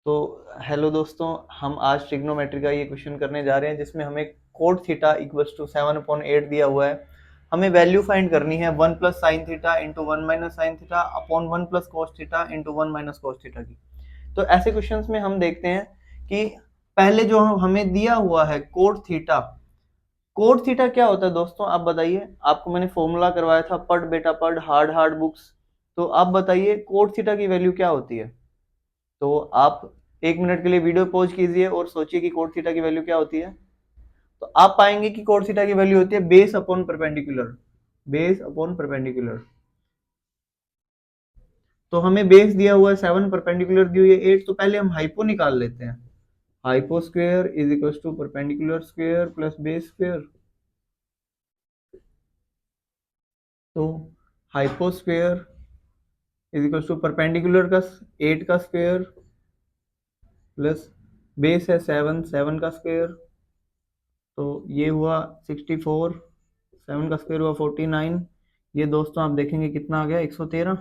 तो हेलो दोस्तों, हम आज ट्रिग्नोमेट्री का ये क्वेश्चन करने जा रहे हैं जिसमें हमें कोट थीटा इक्वल्स टू 7/8 दिया हुआ है। हमें वैल्यू फाइंड करनी है 1 plus sine theta into 1 minus sine theta upon 1 plus cos theta into 1 minus cos theta की। तो ऐसे क्वेश्चंस में हम देखते हैं कि पहले जो हमें दिया हुआ है कोट थीटा क्या होता है दोस्तों, आप बताइए। आपको मैंने फॉर्मूला करवाया था, पढ़ बेटा पढ़, हार्ड हार्ड बुक्स। तो आप बताइए कोट थीटा की वैल्यू क्या होती है। तो आप 1 मिनट के लिए वीडियो पॉज कीजिए और सोचिए कि कोट थीटा की वैल्यू क्या होती है। तो आप पाएंगे कि कोट थीटा की वैल्यू होती है base upon perpendicular. Base upon perpendicular. तो हमें बेस दिया हुआ है 7, परपेंडिकुलर दी हुई है 8। तो पहले हम हाइपो निकाल लेते हैं। Hypo square is equal to perpendicular square plus base square. तो hypo square is equal to perpendicular का 8 का स्क्वायर प्लस बेस है 7, 7 का स्क्वायर। तो ये हुआ 64, 7 का स्क्वायर हुआ 49। ये दोस्तों आप देखेंगे कितना आ गया 113,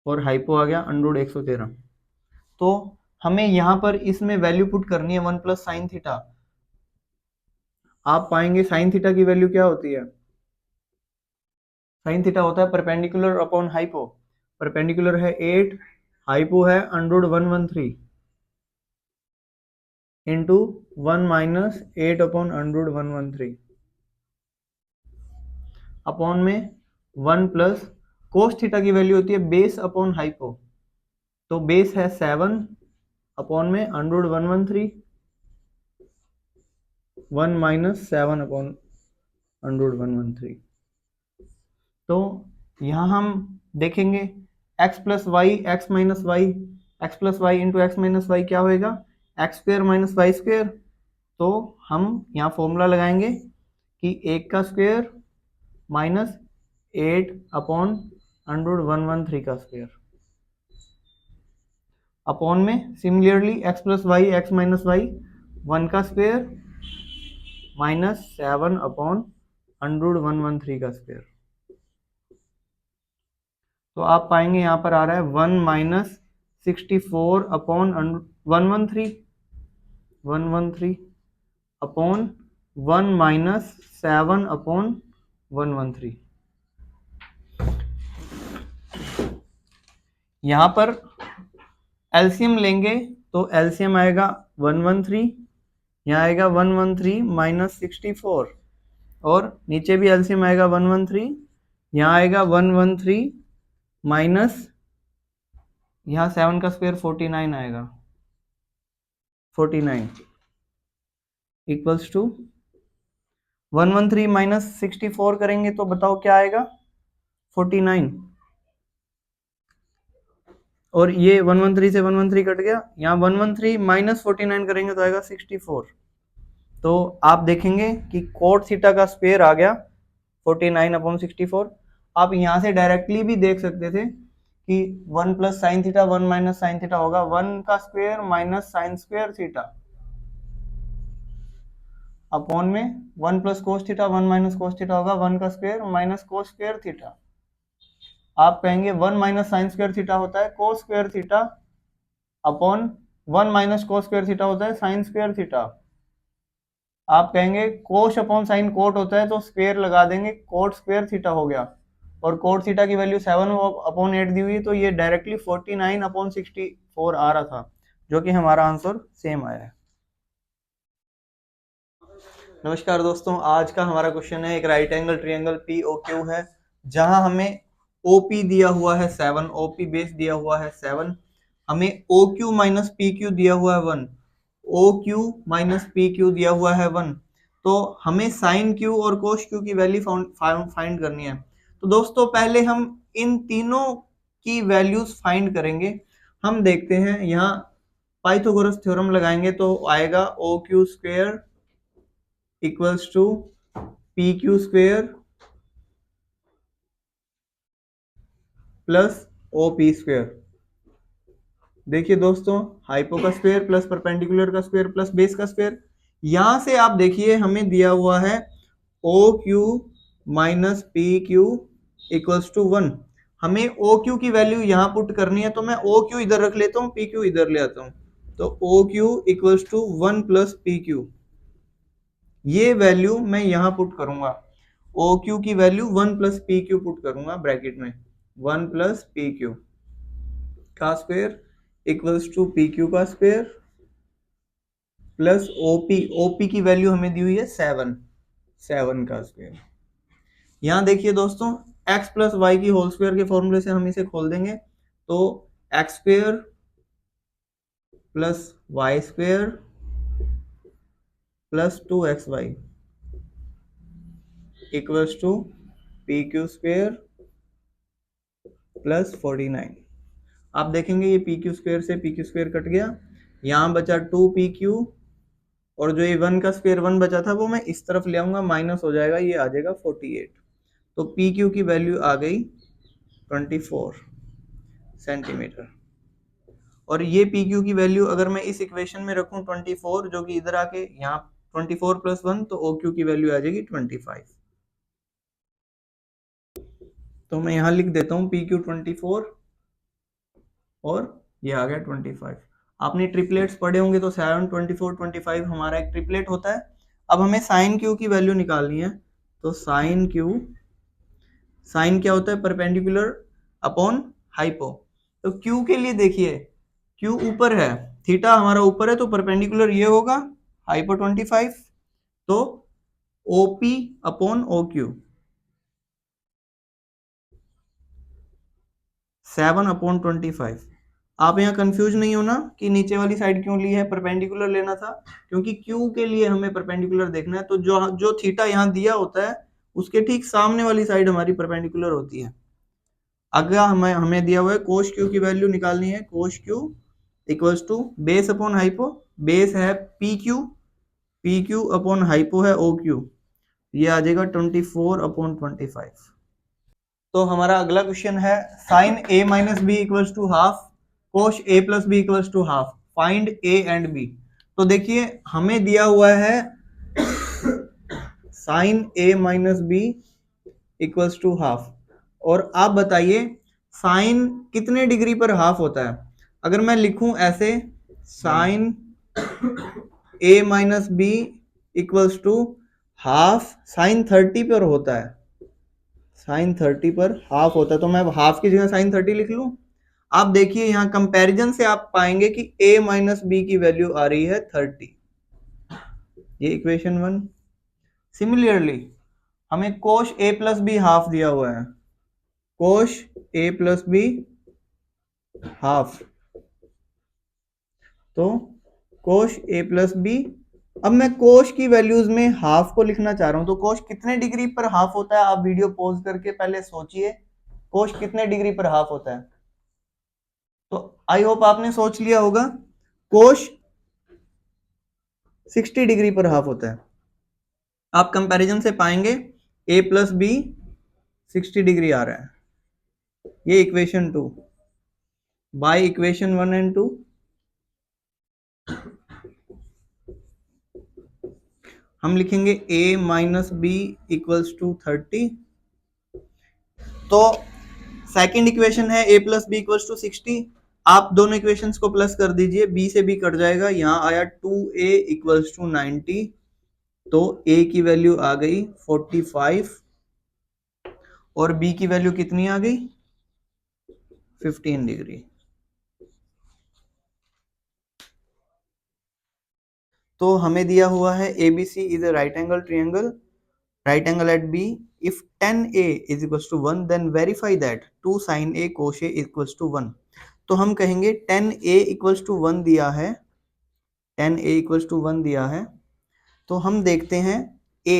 और हाइपो आ गया अंडर 113। तो हमें यहाँ पर इसमें वैल्यू पुट करनी है 1 प्लस साइन थीटा। आप पाएंगे साइन थीटा की वैल्यू क्या होती है। साइन थीटा होता है परपेंडिकुलर अपॉन हाइपो। परपेंडिकुलर है 8, हाइपो है under 113 into 1 minus 8 upon under 113 upon में 1 प्लस कोस थीटा की वैल्यू होती है बेस अपॉन हाइपो। तो बेस है 7 अपॉन में अंडर 113, 1 माइनस 7 अपॉन अंडर 113। तो यहाँ हम देखेंगे x plus Y X minus Y, X plus Y into X minus Y क्या होएगा, X square minus Y square. तो हम यहाँ फॉर्मूला लगाएंगे कि 1 का स्क्वेयर माइनस 8 अपॉन अंडर 113 का स्क्वेयर अपॉन में similarly X plus Y X minus Y 1 का स्क्वेयर माइनस 7 अपॉन अंडर 113 का स्क्वेयर। तो आप पाएंगे यहाँ पर आ रहा है 1 minus 64 upon 113 upon 1 minus 7 upon 113। यहाँ पर एलसीएम लेंगे तो एलसीएम आएगा 113, यहाँ आएगा 113 माइनस 64, और नीचे भी एलसीएम आएगा 113, यहाँ आएगा 113 माइनस, यहाँ 7 का स्क्वायर 49 आएगा, 49 इक्वल्स टू 113 माइनस 64 करेंगे तो बताओ क्या आएगा 49। और ये 113 से 113 कट गया, यहाँ 113 माइनस 49 करेंगे तो आएगा 64। तो आप देखेंगे कि कोट थीटा का स्क्वायर आ गया 49 अपॉन 64। आप यहाँ से डायरेक्टली भी देख सकते थे कि 1 plus sine theta 1 minus sine theta होगा 1 का square minus sine square theta upon में 1 plus cos theta 1 minus cos theta होगा 1 का square minus cos square theta. आप कहेंगे 1 माइनस साइन स्क्वायर थीटा होता है cos square theta upon 1 minus cos square theta होता है साइन स्क्वायर थीटा। आप कहेंगे कोस अपॉन साइन कोट होता है तो स्क्वायर लगा देंगे, कोट स्क्वायर थीटा हो गया। और कोट थीटा की वैल्यू 7 अपॉन 8 दी हुई है, तो ये डायरेक्टली 49 अपॉन 64 आ रहा था, जो कि हमारा आंसर सेम आया है। नमस्कार दोस्तों, आज का हमारा क्वेश्चन है एक right angle triangle P O Q है, जहां हमें ओपी दिया हुआ है 7, ओपी बेस दिया हुआ है 7, हमें O Q minus P Q दिया हुआ है 1, O Q minus P Q दिया हुआ है 1। तो हमें साइन क्यू और कोस क्यू की वैल्यू फाइंड करनी है। तो दोस्तों पहले हम इन तीनों की वैल्यूज फाइंड करेंगे। हम देखते हैं यहाँ पाइथागोरस थ्योरम लगाएंगे तो आएगा O Q square equals to P Q square plus O P square. देखिए दोस्तों, हाइपो का स्क्वायर प्लस परपेंडिकुलर का स्क्वायर प्लस बेस का स्क्वायर। यहां से आप देखिए हमें दिया हुआ है O Q minus P Q equals to 1। हमें ओ क्यू की वैल्यू यहाँ पुट करनी है, तो मैं ओ क्यू इधर रख लेता हूँ, पी क्यू इधर ले आता हूँ। तो O Q equals to 1 plus P Q, ये वैल्यू मैं यहाँ पुट करूंगा। ओ क्यू की value 1 plus P Q put करूंगा ब्रैकेट में, 1 प्लस पी क्यू का square equals to P Q का स्क्वायर प्लस ओपी, ओपी की वैल्यू हमें दी हुई है 7, 7 का स्क्वायर। यहाँ देखिए दोस्तों, x प्लस वाई की होल स्क्वायर के फॉर्मूले से हम इसे खोल देंगे, तो X square plus Y square plus 2xy equals to P Q square plus 49। आप देखेंगे ये पी क्यू स्क्वायर से पी क्यू स्क्वायर कट गया, यहाँ बचा 2pq, और जो ये 1 का स्क्वायर 1 बचा था वो मैं इस तरफ ले आऊंगा, माइनस हो जाएगा, ये आ जाएगा 48। तो पी क्यू की वैल्यू आ गई 24 सेंटीमीटर। और ये पी क्यू की वैल्यू अगर मैं इस इक्वेशन में रखूं 24, जो कि इधर आके यहाँ 24 प्लस 1, तो ओ क्यू की वैल्यू आ जाएगी 25। तो मैं यहाँ लिख देता हूँ पी क्यू 24 और ये आ गया 25। आपने ट्रिपलेट्स पढ़े होंगे तो 7, 24, 25 हमारा एक ट्रिपलेट होता है। अब हमें साइन क्यू की वैल्यू निकालनी है, तो साइन क्यू, साइन क्या होता है, परपेंडिकुलर अपॉन हाइपो। तो क्यू के लिए देखिए, क्यू ऊपर है, थीटा हमारा ऊपर है, तो परपेंडिकुलर ये होगा हाइपो 25, तो ओपी अपॉन ओ क्यू 7/25। आप यहाँ कंफ्यूज नहीं होना कि नीचे वाली साइड क्यों ली है, परपेंडिकुलर लेना था, क्योंकि क्यू के लिए हमें परपेंडिकुलर देखना है। तो जो जो थीटा यहाँ दिया होता है उसके ठीक सामने वाली साइड हमारी परपेंडिकुलर होती है। अगर हमें दिया हुआ है कोश क्यू की वैल्यू निकालनी है, cos Q equals to base upon hypo, base है P Q, P Q upon hypo है ओ क्यू, ये आ जाएगा 24/25। तो हमारा अगला क्वेश्चन है sine A minus B equals to half, cos A plus B equals to half, find A and B. तो देखिए हमें दिया हुआ है sine A minus B equals to half, और आप बताइए साइन कितने डिग्री पर हाफ होता है। अगर मैं लिखूं ऐसे, sine A minus B equals to half sine 30 पर होता है, साइन 30 पर हाफ होता है, तो मैं हाफ की जगह साइन 30 लिख लूं। आप देखिए यहाँ कंपैरिजन से आप पाएंगे कि a माइनस बी की वैल्यू आ रही है 30, ये इक्वेशन 1। सिमिलरली हमें कोश a प्लस बी हाफ दिया हुआ है, कोश a प्लस बी हाफ, तो कोश a प्लस बी। अब मैं कोश की वैल्यूज में हाफ को लिखना चाह रहा हूं, तो कोश कितने डिग्री पर हाफ होता है, आप वीडियो पॉज करके पहले सोचिए कोश कितने डिग्री पर हाफ होता है। तो आई होप आपने सोच लिया होगा, कोश 60 डिग्री पर हाफ होता है। आप कंपैरिजन से पाएंगे a प्लस बी 60 डिग्री आ रहा है, ये इक्वेशन 2। बाय इक्वेशन 1 एंड 2 हम लिखेंगे a minus B equals to 30। तो सेकेंड इक्वेशन है a plus B equals to 60, आप दोनों इक्वेशंस को प्लस कर दीजिए, b से b कट जाएगा, यहाँ आया 2a इक्वल्स टू 90, तो a की वैल्यू आ गई 45 और b की वैल्यू कितनी आ गई 15 डिग्री। तो हमें दिया हुआ है ABC is a right angle triangle, right angle at B. If tan A is equals to 1, then verify that 2 sin A cos A equals to 1. तो हम कहेंगे tan A equals to 1 दिया है, tan A equals to 1 दिया है, तो हम देखते हैं A,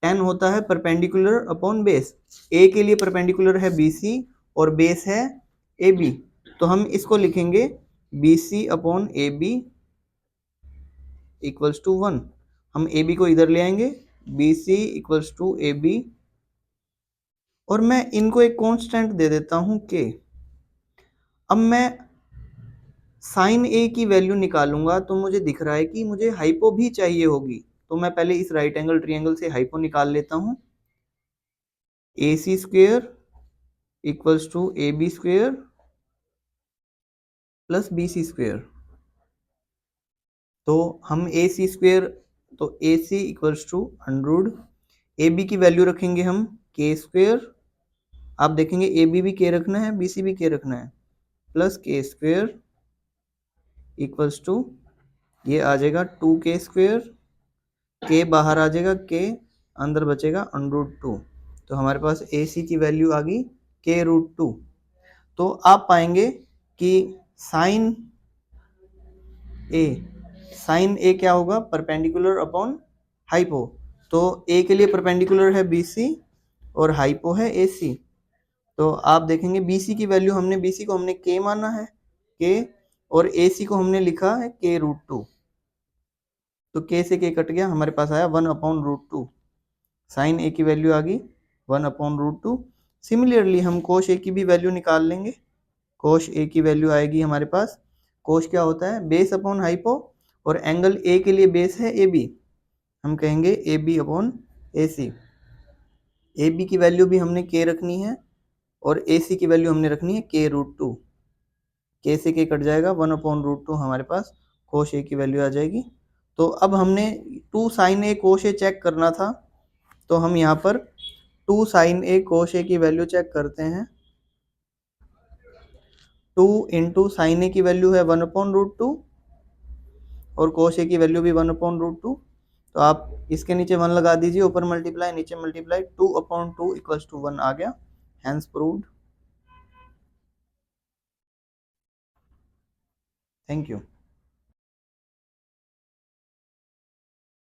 tan होता है परपेंडिकुलर अपॉन बेस, A के लिए परपेंडिकुलर है BC और बेस है AB, तो हम इसको लिखेंगे BC upon AB equals to 1। हम AB को इधर ले आएंगे, BC इक्वल्स टू AB, और मैं इनको एक कांस्टेंट दे देता हूं K। अब मैं साइन A की वैल्यू निकालूंगा, तो मुझे दिख रहा है कि मुझे हाइपो भी चाहिए होगी, तो मैं पहले इस राइट एंगल ट्रायंगल से हाइपो निकाल लेता हूं। AC square equals to A B square plus B C square. तो हम ए सी स्क्वेयर, तो A C equals to under A B की वैल्यू रखेंगे हम के स्क्वेयर, आप देखेंगे ए बी भी के रखना है, बी सी भी के रखना है, प्लस के स्क्वेयर इक्वल्स टू ये आ जाएगा 2k स्क्वेयर, के बाहर आ जाएगा, के अंदर बचेगा √2। तो हमारे पास ए सी की वैल्यू आ गई k√2। तो आप पाएंगे कि साइन ए क्या होगा, परपेंडिकुलर अपॉन हाइपो। तो ए के लिए परपेंडिकुलर है BC और हाइपो है AC। तो आप देखेंगे BC की वैल्यू हमने, BC को हमने k माना है, k, और AC को हमने लिखा है k√2। तो k से k कट गया, हमारे पास आया 1/√2। साइन ए की वैल्यू आ गई 1/√2। सिमिलरली हम कोश ए की भी वैल्यू निकाल लेंगे। कोश ए की वैल्यू आएगी हमारे पास, कोश क्या होता है, बेस अपॉन हाइपो, और एंगल ए के लिए बेस है AB, हम कहेंगे AB अपॉन AC। AB की वैल्यू भी हमने k रखनी है और AC की वैल्यू हमने रखनी है k√2। k से k कट जाएगा, 1/√2 हमारे पास कोश ए की वैल्यू आ जाएगी। तो अब हमने 2 साइन ए कोश ए चेक करना था, तो हम यहाँ पर 2 साइन ए कोश ए की वैल्यू चेक करते हैं। 2 इंटू साइन ए की वैल्यू है 1/√2 और कोश ए की वैल्यू भी 1/√2। तो आप इसके नीचे 1 लगा दीजिए, ऊपर मल्टीप्लाई नीचे मल्टीप्लाई, 2/2 इक्वल्स टू 1 आ गया, हैंस प्रूव्ड। Thank you.